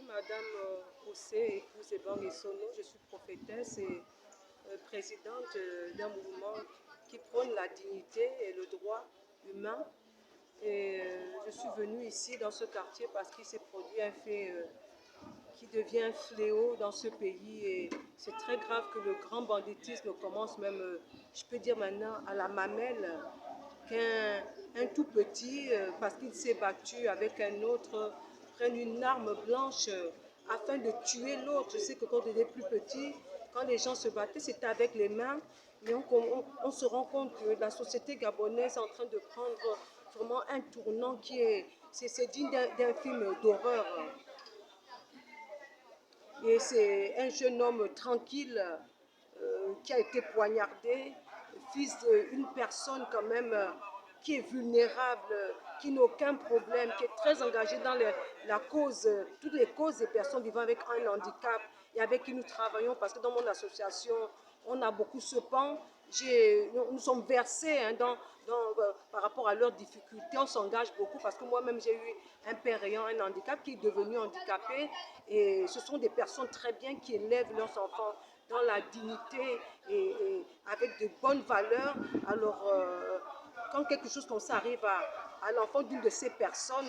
Madame Ossé, épouse Ebang Essono. Je suis prophétesse et présidente d'un mouvement qui prône la dignité et le droit humain. Et je suis venue ici dans ce quartier parce qu'il s'est produit un fait qui devient un fléau dans ce pays. Et c'est très grave que le grand banditisme commence même, je peux dire maintenant, à la mamelle, qu'un tout petit, parce qu'il s'est battu avec un autre, prenne une arme blanche afin de tuer l'autre. Je sais que quand on était plus petit, quand les gens se battaient, c'était avec les mains, mais on se rend compte que la société gabonaise est en train de prendre vraiment un tournant qui est, c'est digne d'un film d'horreur. Et c'est un jeune homme tranquille qui a été poignardé, fils d'une personne quand même qui est vulnérable, qui n'a aucun problème, qui est très engagé dans la cause, toutes les causes des personnes vivant avec un handicap et avec qui nous travaillons, parce que dans mon association, on a beaucoup ce pan. Nous sommes versés par rapport à leurs difficultés, on s'engage beaucoup parce que moi-même j'ai eu un père ayant un handicap qui est devenu handicapé et ce sont des personnes très bien qui élèvent leurs enfants dans la dignité et avec de bonnes valeurs. Alors quand quelque chose comme ça arrive à l'enfant d'une de ces personnes,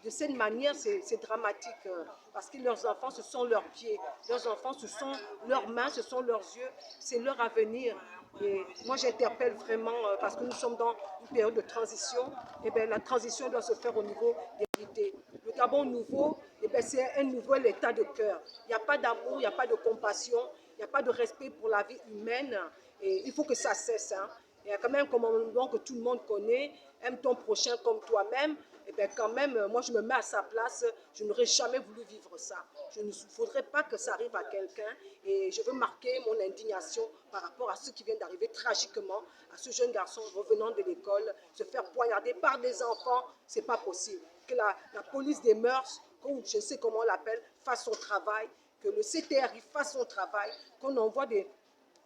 de cette manière, c'est dramatique parce que leurs enfants, ce sont leurs pieds, leurs enfants, ce sont leurs mains, ce sont leurs yeux, c'est leur avenir. Et moi, j'interpelle vraiment, parce que nous sommes dans une période de transition, et bien, la transition doit se faire au niveau des idées. Le Gabon nouveau, c'est un nouvel état de cœur. Il n'y a pas d'amour, il n'y a pas de compassion, il n'y a pas de respect pour la vie humaine. Et il faut que ça cesse. Hein. Il y a quand même un commandement que tout le monde connaît, aime ton prochain comme toi-même. Et bien quand même, moi je me mets à sa place, je n'aurais jamais voulu vivre ça. Je ne voudrais pas que ça arrive à quelqu'un et je veux marquer mon indignation par rapport à ce qui vient d'arriver tragiquement à ce jeune garçon revenant de l'école, se faire poignarder par des enfants, c'est pas possible. Que la police des mœurs, comme je sais comment on l'appelle, fasse son travail, que le CTRI fasse son travail, qu'on envoie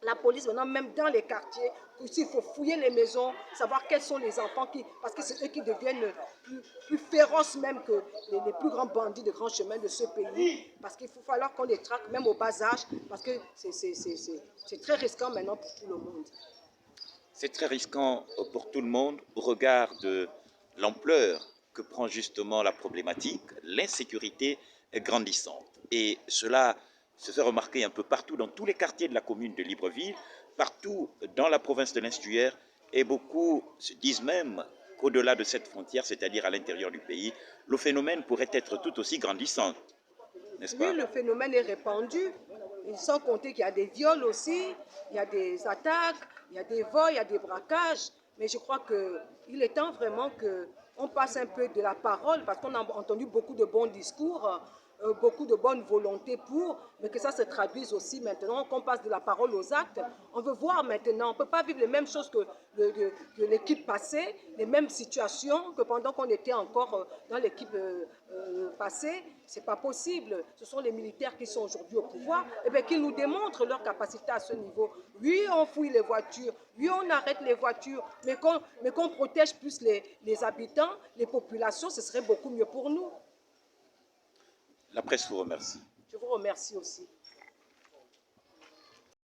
la police maintenant même dans les quartiers, qu'il faut fouiller les maisons, savoir quels sont les enfants parce que c'est eux qui deviennent plus féroces même que les plus grands bandits de grands chemins de ce pays, parce qu'il faut falloir qu'on les traque même au bas âge, parce que c'est très risquant maintenant pour tout le monde. C'est très risquant pour tout le monde au regard de l'ampleur que prend justement la problématique. L'insécurité est grandissante et cela se fait remarquer un peu partout dans tous les quartiers de la commune de Libreville, partout dans la province de l'Instuaire, et beaucoup se disent même qu'au-delà de cette frontière, c'est-à-dire à l'intérieur du pays, le phénomène pourrait être tout aussi grandissant, n'est-ce pas? Oui, le phénomène est répandu, et sans compter qu'il y a des viols aussi, il y a des attaques, il y a des vols, il y a des braquages, mais je crois qu'il est temps vraiment qu'on passe un peu de la parole, parce qu'on a entendu beaucoup de bons discours, beaucoup de bonne volonté mais que ça se traduise aussi maintenant, qu'on passe de la parole aux actes. On veut voir maintenant, on ne peut pas vivre les mêmes choses que l'équipe passée, les mêmes situations que pendant qu'on était encore dans l'équipe passée. Ce n'est pas possible. Ce sont les militaires qui sont aujourd'hui au pouvoir, et bien qu'ils nous démontrent leur capacité à ce niveau. Oui, on fouille les voitures, oui, on arrête les voitures, mais qu'on protège plus les habitants, les populations, ce serait beaucoup mieux pour nous. La presse vous remercie. Je vous remercie aussi.